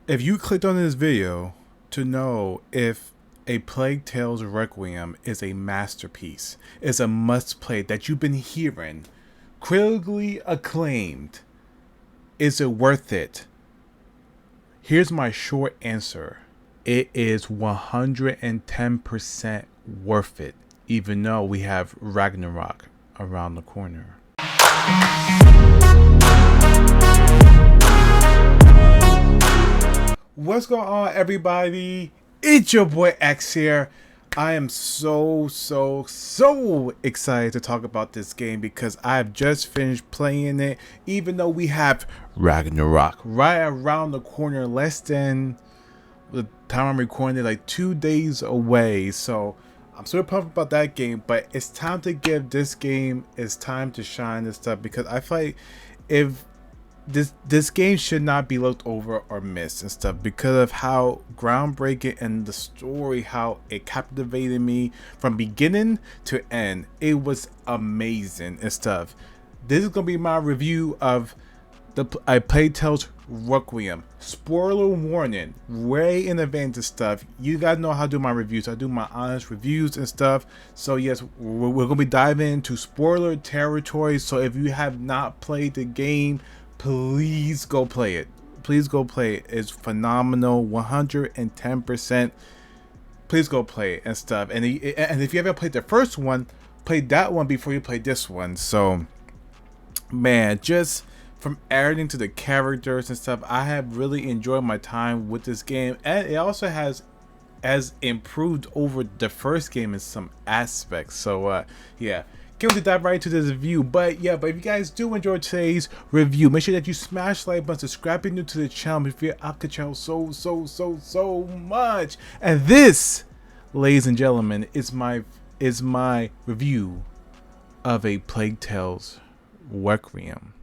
If you clicked on this video to know if A Plague Tale's Requiem is a masterpiece, is a must play that you've been hearing, critically acclaimed, is it worth it? Here's my short answer. It is 110% worth it, even though we have Ragnarok around the corner. What's going on, everybody? It's your boy X here. I am so excited to talk about this game because I have just finished playing it, even though we have Ragnarok right around the corner, less than the time I'm recording it, like 2 days away. So I'm super pumped about that game, but it's time to give this game its time to shine and stuff, because I feel like if this game should not be looked over or missed and stuff, because of how groundbreaking and the story, how it captivated me from beginning to end. It was amazing and stuff. This is gonna be my review of A Plague Tale's Requiem. Spoiler warning, way in advance and stuff. You guys know how to do my reviews. I do my honest reviews and stuff. So yes, we're gonna be diving into spoiler territory. So if you have not played the game, please go play it. Please go play it. It's phenomenal, 110%. Please go play it and stuff. And if you haven't played the first one, play that one before you play this one. So, man, just from everything to the characters and stuff, I have really enjoyed my time with this game, and it also has improved over the first game in some aspects. So, yeah. Can't wait to dive right into this review, but if you guys do enjoy today's review, make sure that you smash the like button, subscribe if you're new to the channel, if you're out the channel so much. And this, ladies and gentlemen, is my review of A Plague Tale's Requiem.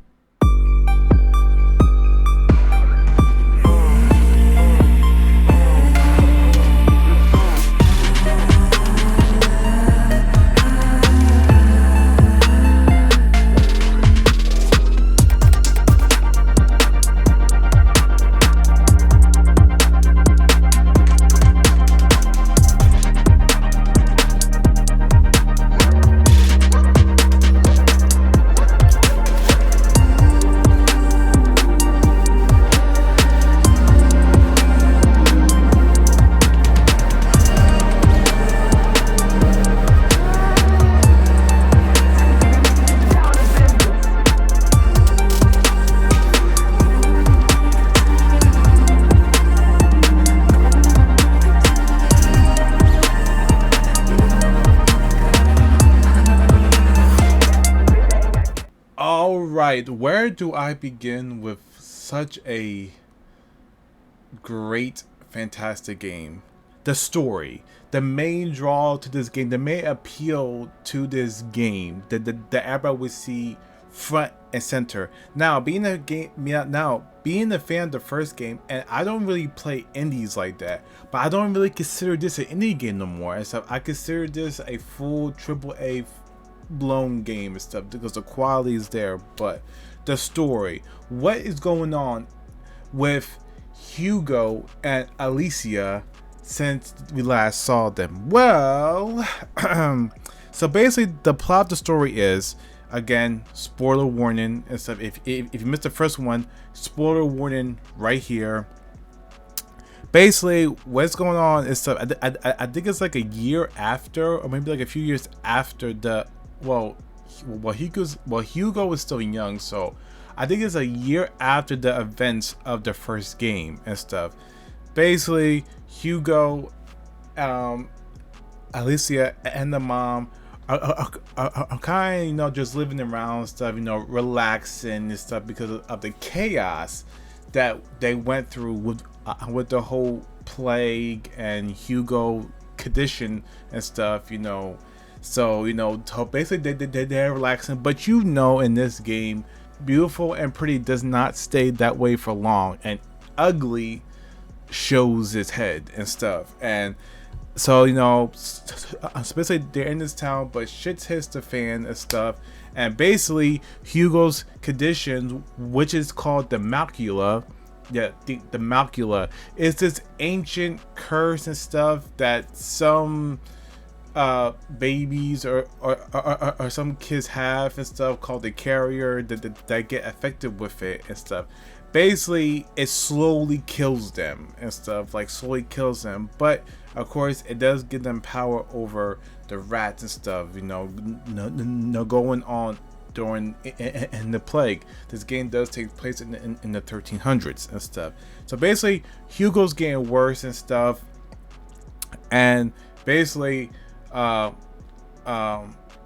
Alright, where do I begin with such a great, fantastic game? The story, the main draw to this game, the main appeal to this game, that everybody would see front and center. Now, being a fan of the first game, and I don't really play indies like that, but I don't really consider this an indie game no more. And so I consider this a full AAA blown game and stuff, because the quality is there. But the story, what is going on with Hugo and Alicia since we last saw them? Well, so basically the plot of the story is, again, spoiler warning and stuff, if you missed the first one, spoiler warning right here. Basically, what's going on is stuff. I think it's like a year after, or maybe like a few years after the Hugo was still young, so I think it's a year after the events of the first game and stuff. Basically, Hugo, Alicia, and the mom are kind of, just living around stuff, relaxing and stuff, because of the chaos that they went through with the whole plague and Hugo condition and stuff, So, so basically they're relaxing. But in this game, beautiful and pretty does not stay that way for long, and ugly shows its head and stuff. And so, especially they're in this town, but shit hits the fan and stuff. And basically Hugo's condition, which is called the macula, the macula is this ancient curse and stuff that some babies or some kids have and stuff, called the carrier, that get affected with it and stuff. Basically, it slowly kills them and stuff, like slowly kills them. But of course, it does give them power over the rats and stuff. Going on during in the plague. This game does take place in the 1300s and stuff. So basically, Hugo's getting worse and stuff, and basically,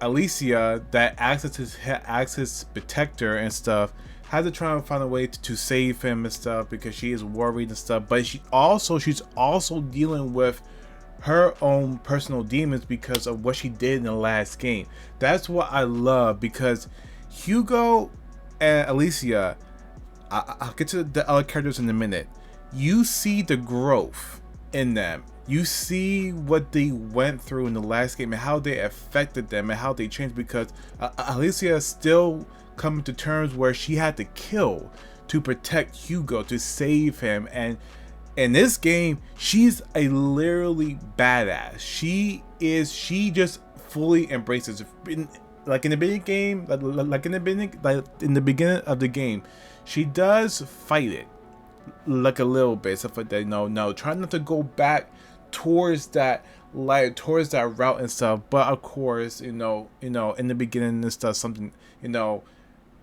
Alicia, that acts as his protector and stuff, has to try and find a way to save him and stuff, because she is worried and stuff. But she's also dealing with her own personal demons because of what she did in the last game. That's what I love, because Hugo and Alicia, I'll get to the other characters in a minute. You see the growth in them. You see what they went through in the last game and how they affected them and how they changed, because Alicia is still coming to terms where she had to kill to protect Hugo, to save him. And in this game, she's a literally badass. She just fully embraces it. Like in the beginning game, like in the beginning of the game, she does fight it like a little bit, stuff like that. No, try not to go back towards that route and stuff. But of course, in the beginning and stuff, something,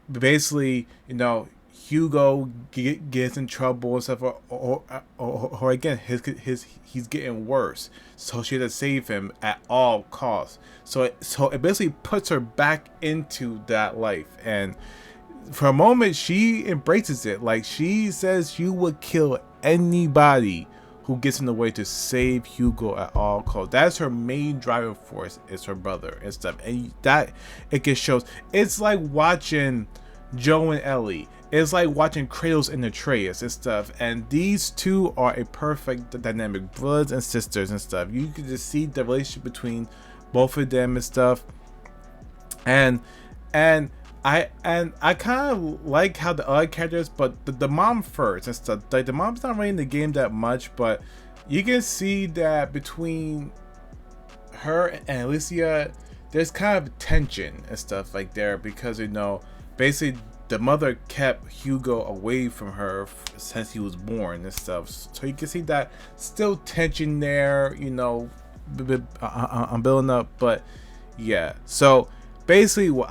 basically, Hugo gets in trouble and stuff, or again, he's getting worse, so she has to save him at all costs. So it basically puts her back into that life, and for a moment she embraces it. Like, she says she would kill anybody who gets in the way to save Hugo at all costs. That's her main driving force, is her brother and stuff. And that, it just shows. It's like watching Joe and Ellie. It's like watching Kratos and Atreus and stuff. And these two are a perfect dynamic, brothers and sisters and stuff. You can just see the relationship between both of them and stuff. And I kind of like how the other characters, but the mom first and stuff. Like, the mom's not really in the game that much, but you can see that between her and Alicia, there's kind of tension and stuff like there, because basically the mother kept Hugo away from her since he was born and stuff. So you can see that still tension there, I'm building up. But yeah, so basically what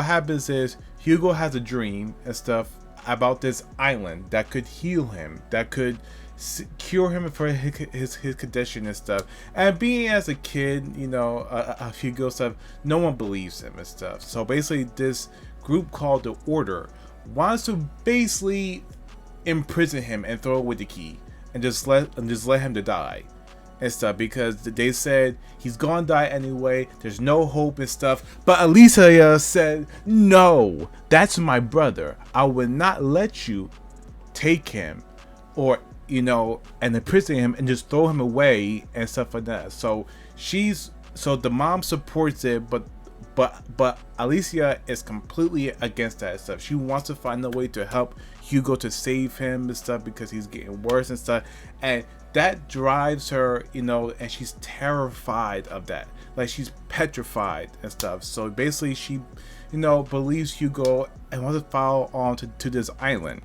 happens is Hugo has a dream and stuff about this island that could heal him, that could cure him for his condition and stuff. And being as a kid, of Hugo stuff, no one believes him and stuff. So basically, this group called the Order wants to basically imprison him and throw away the key and just let him to die and stuff, because they said he's gonna die anyway, there's no hope and stuff. But Alicia said, no, that's my brother, I would not let you take him or and imprison him and just throw him away and stuff like that. So the mom supports it, but Alicia is completely against that stuff. She wants to find a way to help Hugo, to save him and stuff, because he's getting worse and stuff. And that drives her, and she's terrified of that. Like, she's petrified and stuff. So basically, she, believes Hugo and wants to follow on to this island.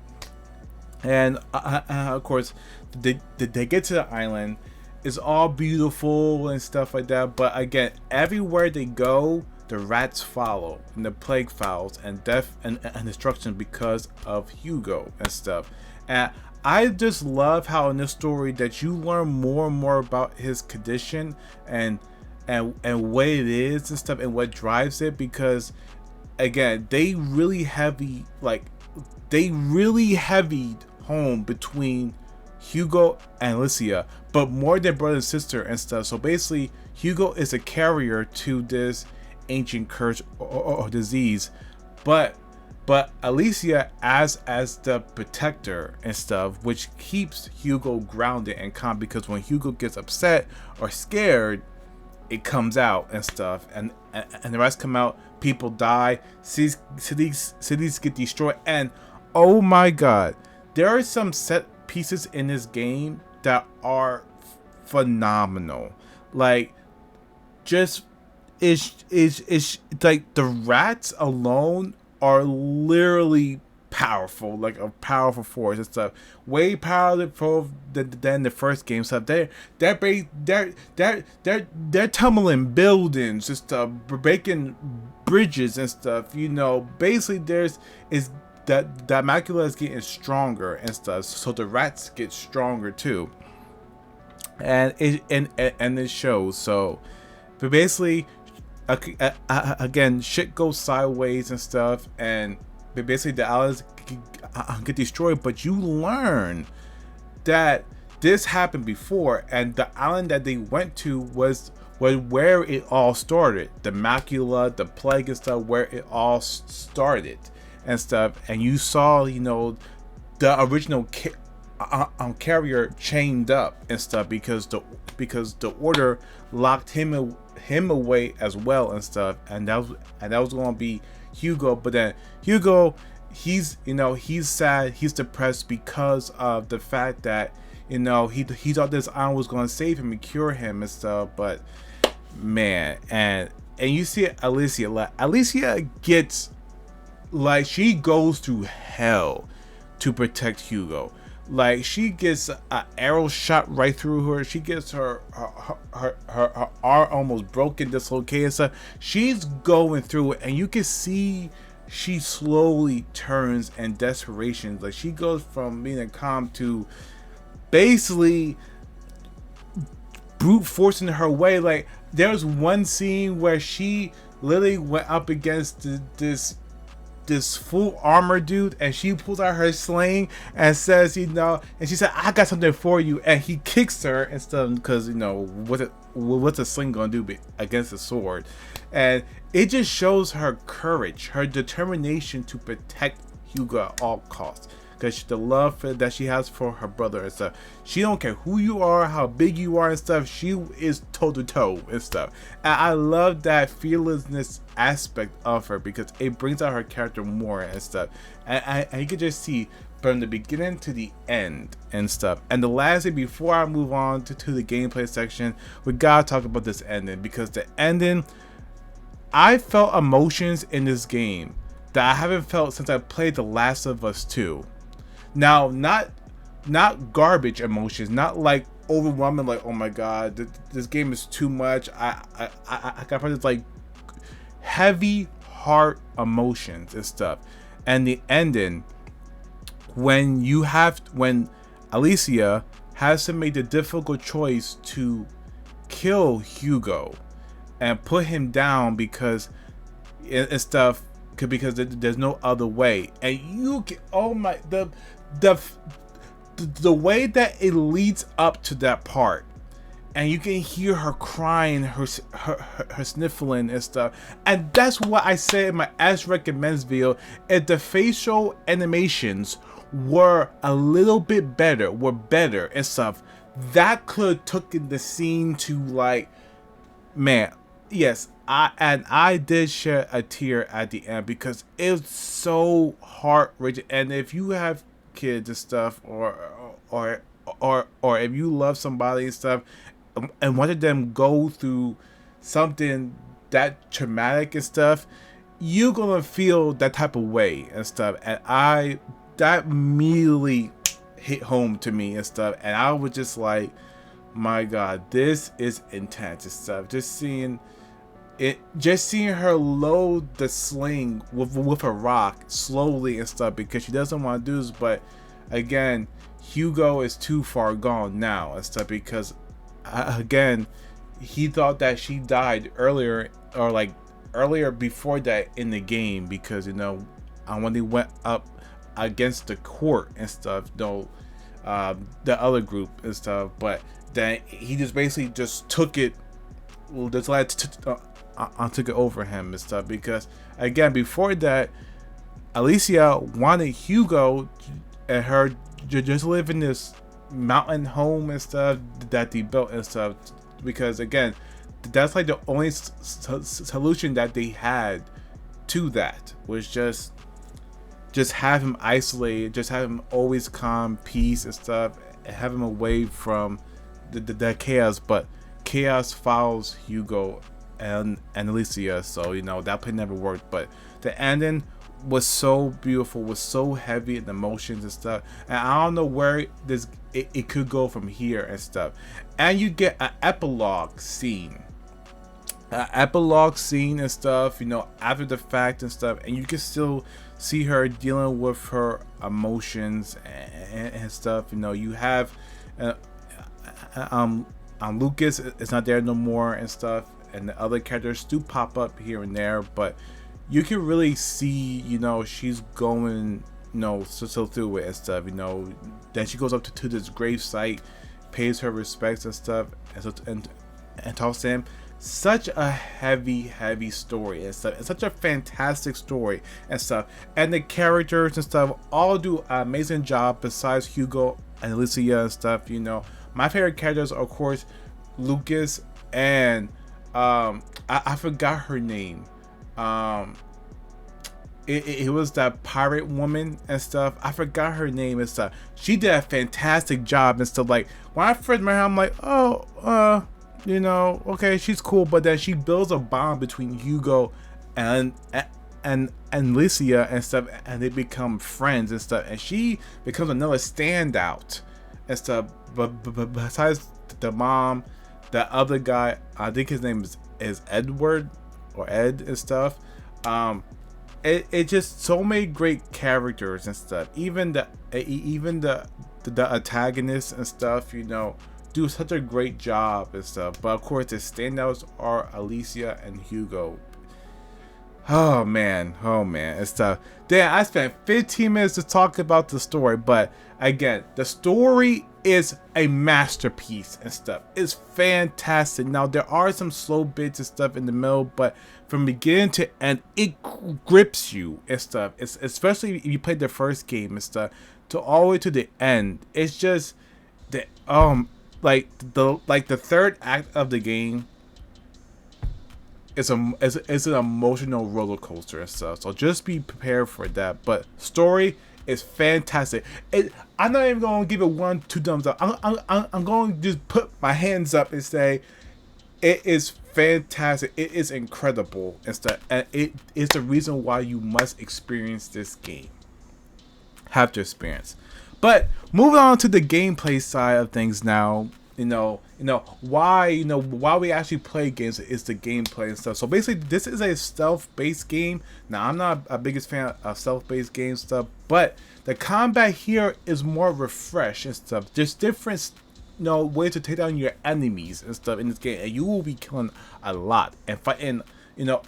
And of course, they get to the island. It's all beautiful and stuff like that. But again, everywhere they go, the rats follow, and the plague follows, and death and destruction because of Hugo and stuff. And I just love how in this story that you learn more and more about his condition and what it is and stuff, and what drives it. Because again, they really heavy home between Hugo and Alicia, but more than brother and sister and stuff. So basically, Hugo is a carrier to this ancient curse or disease, but Alicia as the protector and stuff, which keeps Hugo grounded and calm, because when Hugo gets upset or scared, it comes out and stuff, and the rest come out. People die, cities get destroyed, and Oh my god. There are some set pieces in this game that are phenomenal. Like, just is like the rats alone are literally powerful, like a powerful force and stuff. Way powerful than the first game stuff. They're tumbling buildings and stuff, breaking bridges and stuff. You know, basically there's is that macula is getting stronger and stuff. So the rats get stronger too, and it shows. So, but basically, again, shit goes sideways and stuff, and basically the allies get destroyed. But you learn that this happened before, and the island that they went to was where it all started. The macula, the plague and stuff, where it all started and stuff. And you saw, you know, the original carrier chained up and stuff because the order locked him away as well and stuff, and that was going to be Hugo. But then Hugo, he's sad, he's depressed because of the fact that, you know, he thought this island was going to save him and cure him and stuff. But man, and you see Alicia, like Alicia gets, like, she goes through hell to protect Hugo. Like, she gets an arrow shot right through her. She gets her arm almost broken, dislocated stuff. She's going through it, and you can see she slowly turns in desperation. Like, she goes from being a calm to basically brute forcing her way. Like, there was one scene where she literally went up against this full armor dude, and she pulls out her sling and says, you know, and she said, I got something for you, and he kicks her and stuff, because, you know, what's a sling gonna do against a sword? And it just shows her courage, her determination to protect Hugo at all costs, because the love that she has for her brother and stuff. She don't care who you are, how big you are and stuff. She is toe to toe and stuff. And I love that fearlessness aspect of her, because it brings out her character more and stuff. And you can just see from the beginning to the end and stuff. And the last thing before I move on to the gameplay section, we gotta talk about this ending, because the ending, I felt emotions in this game that I haven't felt since I played The Last of Us 2. Now, not garbage emotions, not like overwhelming, like, oh my god, this game is too much. I got this, like, heavy heart emotions and stuff. And the ending, when Alicia has to make the difficult choice to kill Hugo and put him down because and stuff, because there's no other way. And you can, oh my, the way that it leads up to that part, and you can hear her crying, her sniffling and stuff. And that's what I said in my As Recommends video. If the facial animations were a little bit better, and stuff, that could have taken the scene to, like, man, yes, I did shed a tear at the end, because it's so heart-wrenching. And if you have kids and stuff, or if you love somebody and stuff, and wanted them go through something that traumatic and stuff, you're gonna feel that type of way and stuff. And that immediately hit home to me and stuff. And I was just like, my god, this is intense and stuff. Just seeing her load the sling with a rock slowly and stuff, because she doesn't want to do this. But again, Hugo is too far gone now and stuff, because again, he thought that she died earlier, or like earlier before that in the game, because, you know, when they went up against the court and stuff, though, the other group and stuff. But then he just basically just took it, took it over him and stuff, because again, before that, Alicia wanted Hugo and her just live in this mountain home and stuff that they built and stuff, because again, that's like the only solution that they had to that, was just just have him isolated, just have him always calm, peace and stuff, and have him away from the chaos. But chaos follows Hugo and Alicia, so that play never worked. But the ending was so beautiful, was so heavy in emotions and stuff, and I don't know where it could go from here and stuff. And you get an epilogue scene and stuff, after the fact and stuff, and you can still see her dealing with her emotions and stuff. You have Lucas is not there no more and stuff, and the other characters do pop up here and there, but you can really see, she's going, so through it and stuff. Then she goes up to this grave site, pays her respects and stuff, and talks to him. Such a heavy story and stuff. It's such a fantastic story and stuff. And the characters and stuff all do an amazing job besides Hugo and Alicia and stuff. My favorite characters are, of course, Lucas and I forgot her name. It was that pirate woman and stuff. I forgot her name and stuff. She did a fantastic job and stuff. Like, when I first met her, I'm like, okay, she's cool, but then she builds a bond between Hugo and Alicia and stuff, and they become friends and stuff, and she becomes another standout and stuff. But besides the mom, the other guy, I think his name is Edward or Ed and stuff. It just so many great characters and stuff. Even the antagonists and stuff, do such a great job and stuff. But of course, the standouts are Alicia and Hugo. Oh man, it's tough. Damn, I spent 15 minutes to talk about the story, but again, the story is a masterpiece and stuff. It's fantastic. Now, there are some slow bits and stuff in the middle, but from beginning to end, it grips you and stuff. It's especially if you played the first game and stuff, to all the way to the end. It's just the the third act of the game. It's an emotional roller coaster and stuff, so just be prepared for that. But story is fantastic. I'm not even going to give it 1-2 thumbs up. I'm going to just put my hands up and say it is fantastic. It is incredible and stuff, and it is the reason why you must experience this game. Have to experience. But moving on to the gameplay side of things now. Why we actually play games is the gameplay and stuff. So basically, this is a stealth-based game. Now, I'm not a biggest fan of stealth-based game stuff, but the combat here is more refreshed and stuff. There's different ways to take down your enemies and stuff in this game, and you will be killing a lot and fighting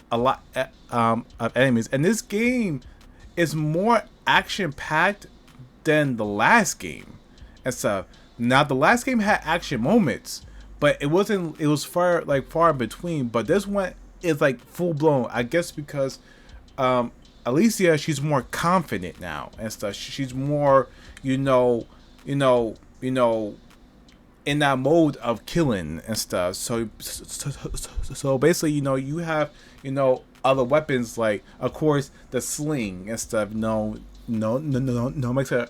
a lot of enemies. And this game is more action-packed than the last game and stuff. Now, the last game had action moments, but it was far in between. But this one is like full blown. I guess because Alicia, she's more confident now and stuff. She's more, in that mode of killing and stuff. So basically, you have, other weapons, like, of course, the sling and stuff. No makes a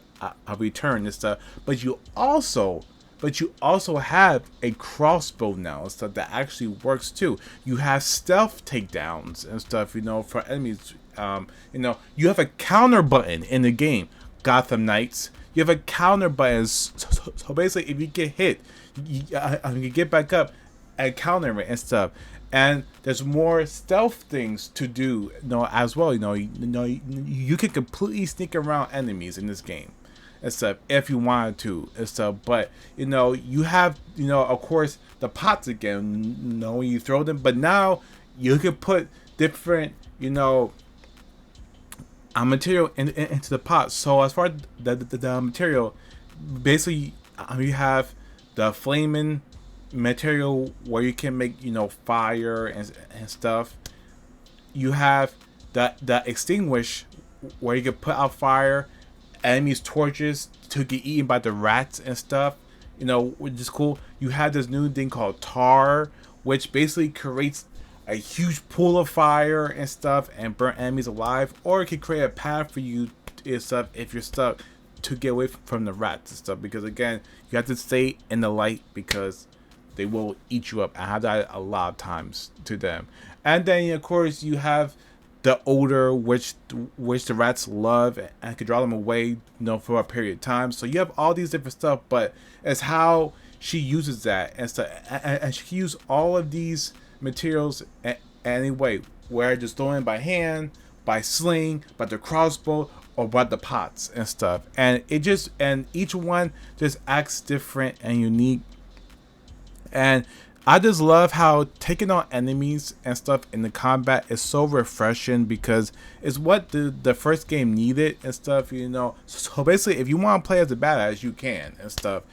return and stuff. But you also have a crossbow now and stuff that actually works too. You have stealth takedowns and stuff, for enemies. You have a counter button in the game, Gotham Knights. You have a counter button. So basically, if you get hit, you get back up and counter it and stuff. And there's more stealth things to do, as well. You can completely sneak around enemies in this game, and stuff, if you wanted to, and stuff. But you have, of course, the pots again. When you throw them, but now you can put different, material into the pot. So as far as the material, basically, you have the flaming material where you can make fire and stuff. You have the extinguish where you can put out fire, enemies' torches to get eaten by the rats and stuff, which is cool. You have this new thing called tar, which basically creates a huge pool of fire and stuff and burn enemies alive, or it can create a path for you is stuff if you're stuck to get away from the rats and stuff, because again you have to stay in the light because they will eat you up. I have that a lot of times to them. And then of course you have the odor which the rats love and can draw them away, for a period of time. So you have all these different stuff, but it's how she uses that and stuff, and she can use all of these materials anyway, where just throwing by hand, by sling, by the crossbow, or by the pots and stuff. And each one just acts different and unique. And I just love how taking on enemies and stuff in the combat is so refreshing, because it's what the first game needed and stuff, So basically, if you want to play as a badass, you can and stuff,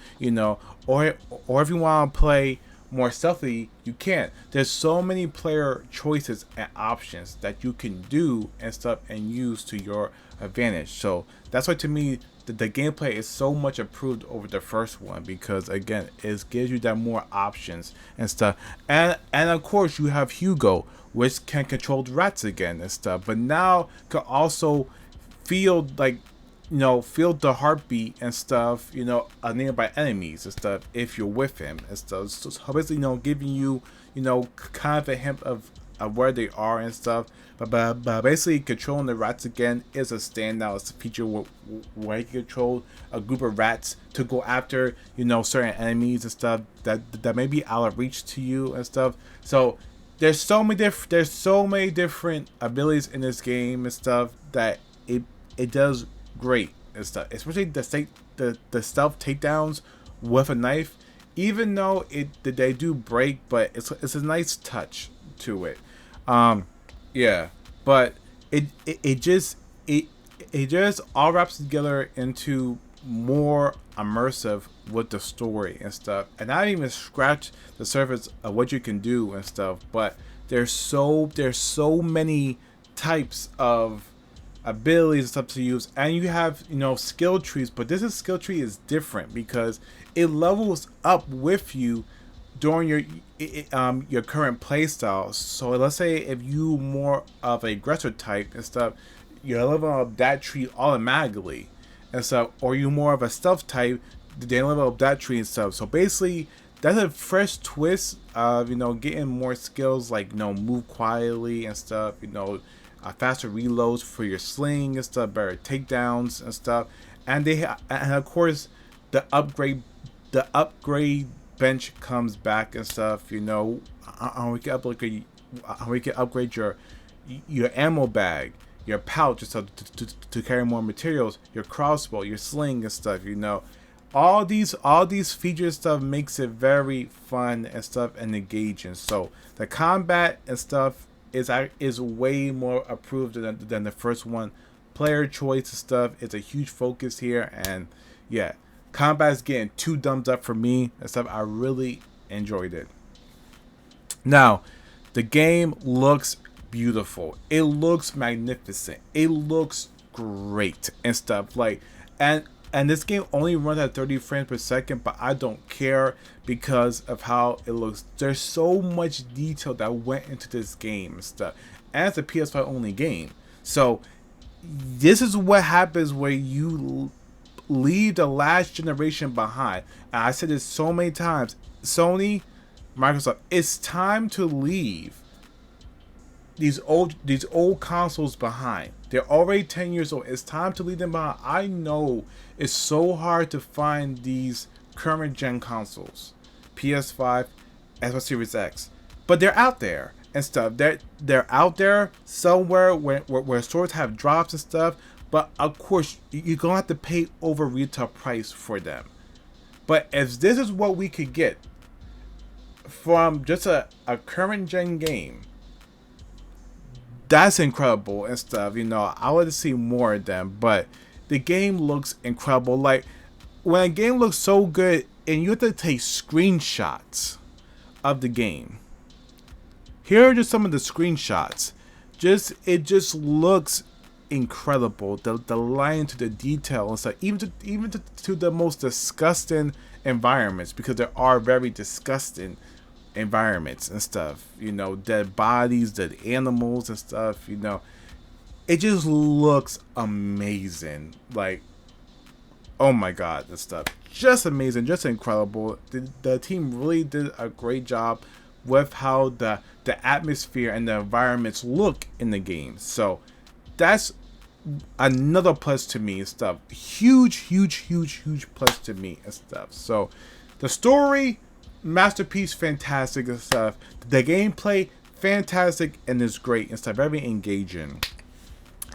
or if you want to play more stealthy, you can. There's so many player choices and options that you can do and stuff and use to your advantage. So that's why to me the gameplay is so much improved over the first one, because again it gives you that more options and stuff. And of course you have Hugo, which can control the rats again and stuff, but now can also feel feel the heartbeat and stuff, nearby enemies and stuff if you're with him and stuff. So basically, giving you, kind of a hint of where they are and stuff. But basically, controlling the rats again is a standout. It's a feature where you can control a group of rats to go after, certain enemies and stuff that may be out of reach to you and stuff. So there's so many different abilities in this game and stuff that it does great and stuff. Especially the stealth takedowns with a knife, even though they do break, but it's a nice touch to it. Yeah, but it just all wraps together into more immersive with the story and stuff. And I didn't even scratch the surface of what you can do and stuff, but there's so many types of abilities and stuff to use, and you have skill trees, but this skill tree is different because it levels up with you during your current playstyle. So let's say if you more of a aggressor type and stuff, you're leveling up that tree automatically and stuff, or you more of a stealth type, they level up that tree and stuff. So basically that's a fresh twist of getting more skills like move quietly and stuff, faster reloads for your sling and stuff, better takedowns and stuff. And and of course the upgrade bench comes back and stuff, we can upgrade your ammo bag, your pouch and stuff to carry more materials, your crossbow, your sling and stuff. All these features stuff makes it very fun and stuff and engaging. So the combat and stuff is way more approved than the first one. Player choice and stuff is a huge focus here, and yeah, combat is getting 2 thumbs up for me and stuff. I really enjoyed it. Now, the game looks beautiful. It looks magnificent. It looks great and stuff. And this game only runs at 30 frames per second, but I don't care because of how it looks. There's so much detail that went into this game and stuff. And it's a PS5 only game. So this is what happens where you leave the last generation behind. And I said this so many times. Sony, Microsoft, it's time to leave these old consoles behind. They're already 10 years old. It's time to leave them behind. I know it's so hard to find these current gen consoles, PS5, Xbox Series X, but they're out there and stuff. They're out there somewhere where stores have drops and stuff. But of course, you're gonna have to pay over retail price for them. But if this is what we could get from just a current gen game, that's incredible and stuff. I would see more of them, but the game looks incredible. Like when a game looks so good and you have to take screenshots of the game. Here are just some of the screenshots. It just looks incredible. The line to the detail and stuff, even to the most disgusting environments, because there are very disgusting environments and stuff, dead bodies, dead animals and stuff, it just looks amazing. Like, oh my god, this stuff just amazing, just incredible. The team really did a great job with how the atmosphere and the environments look in the game. So that's another plus to me and stuff. Huge plus to me and stuff. So the story, masterpiece, fantastic and stuff. The gameplay, fantastic and is great and stuff. Very engaging,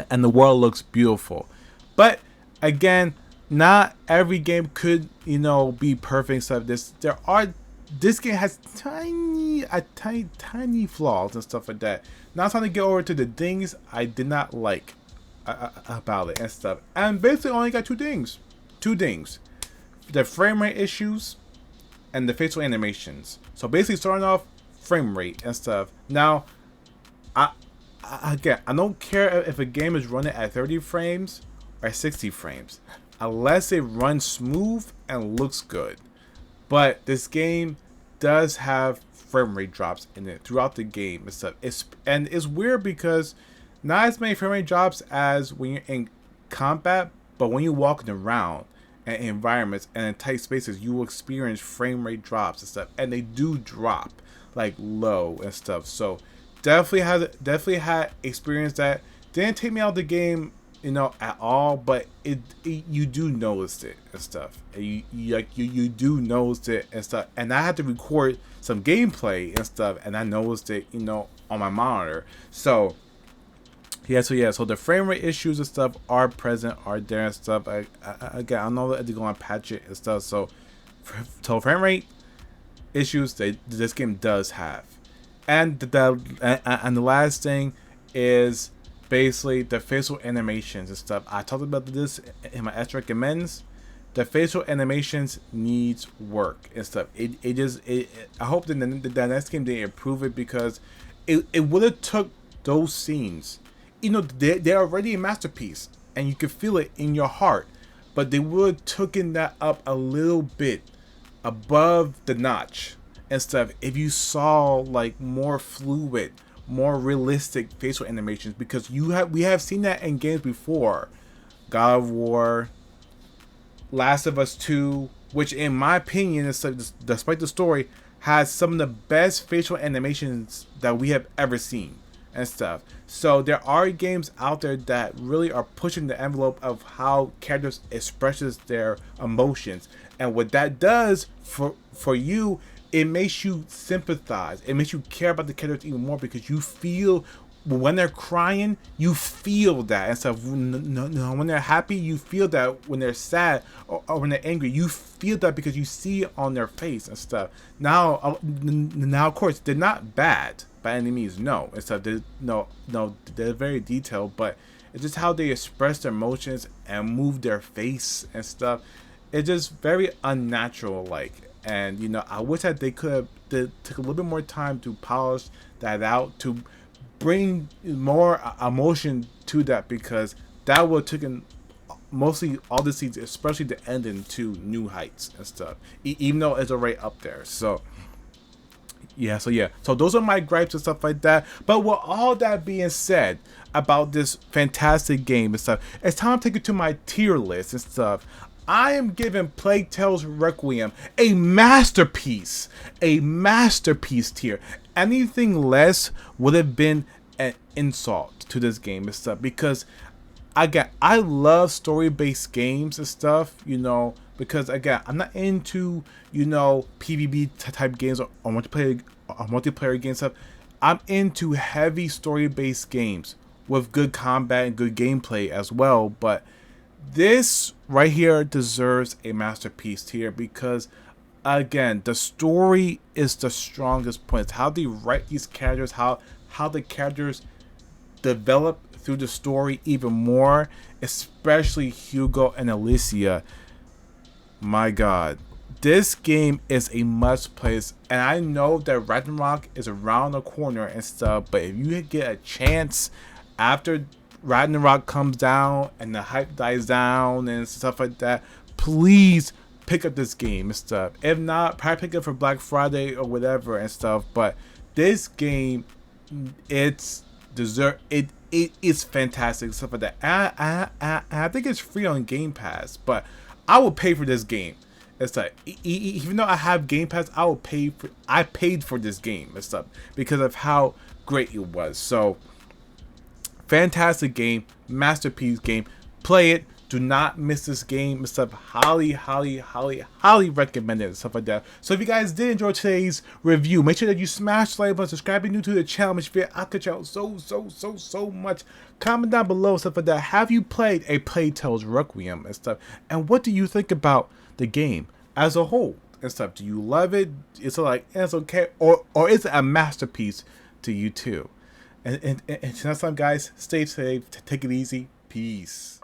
and the world looks beautiful. But again, not every game could, you know, be perfect and stuff. This game has tiny flaws and stuff like that. Now it's time to get over to the things I did not like about it and stuff. And basically only got two things. The frame rate issues and the facial animations. So basically starting off, frame rate and stuff. Now, again, I don't care if a game is running at 30 frames or 60 frames. Unless it runs smooth and looks good. But this game does have frame rate drops in it throughout the game and stuff. It's weird because not as many frame rate drops as when you're in combat, but when you're walking around in environments and in tight spaces, you will experience frame rate drops and stuff. And they do drop like low and stuff. So definitely had experienced that. Didn't take me out of the game, you know, at all, but it you do notice it and stuff. You do notice it and stuff. And I had to record some gameplay and stuff, and I noticed it, you know, on my monitor. So so the frame rate issues and stuff are present, are there and stuff. Again, I know that they're going to patch it and stuff. So frame rate issues this game does have, and the last thing is basically the facial animations and stuff. I talked about this in my S recommends. The facial animations needs work and stuff. I hope that the next game they improve it, because it would have took those scenes. You know, they're already a masterpiece and you can feel it in your heart, but they would have taken that up a little bit above the notch and stuff if you saw like more fluid, more realistic facial animations, because we have seen that in games before. God of War, Last of Us 2, which in my opinion, despite the story, has some of the best facial animations that we have ever seen and stuff. So there are games out there that really are pushing the envelope of how characters expresses their emotions, and what that does for you, it makes you sympathize. It makes you care about the characters even more, because you feel when they're crying, you feel that and stuff. When they're happy, you feel that. When they're sad or when they're angry, you feel that because you see it on their face and stuff. Now, of course, they're not bad by any means, no, and stuff. They're very detailed, but it's just how they express their emotions and move their face and stuff. It's just very unnatural, like. And you know, I wish that they could have took a little bit more time to polish that out, to bring more emotion to that, because that would have taken mostly all the scenes, especially the ending, to new heights and stuff. Even though it's already up there. So those are my gripes and stuff like that. But with all that being said about this fantastic game and stuff, it's time to take it to my tier list and stuff. I am giving Plague Tale's Requiem a masterpiece tier. Anything less would have been an insult to this game and stuff, because again, I love story-based games and stuff, you know, because again, I'm not into, you know, PvP type games or multiplayer games stuff. I'm into heavy story-based games with good combat and good gameplay as well, but this right here deserves a masterpiece tier, because again, the story is the strongest point. It's how they write these characters, how the characters develop through the story even more, especially Hugo and Alicia. My god, this game is a must play, and I know that Ragnarok is around the corner and stuff, but if you get a chance after Ragnarok comes down and the hype dies down and stuff like that, please pick up this game and stuff. If not, probably pick it up for Black Friday or whatever and stuff. But this game, it's deserve it. It is fantastic stuff like that. I think it's free on Game Pass, but I will pay for this game. It's like even though I have Game Pass, I will pay for. I paid for this game and stuff because of how great it was. So fantastic game, masterpiece game. Play it. Do not miss this game and stuff. Highly recommend it and stuff like that. So if you guys did enjoy today's review, make sure that you smash the like button, subscribe if you're new to the channel. Make sure I could out so much. Comment down below stuff like that. Have you played a Plague Tale's Requiem and stuff? And what do you think about the game as a whole and stuff? Do you love it? It's like it's okay, or is it a masterpiece to you too? And next time, guys, stay safe. Take it easy. Peace.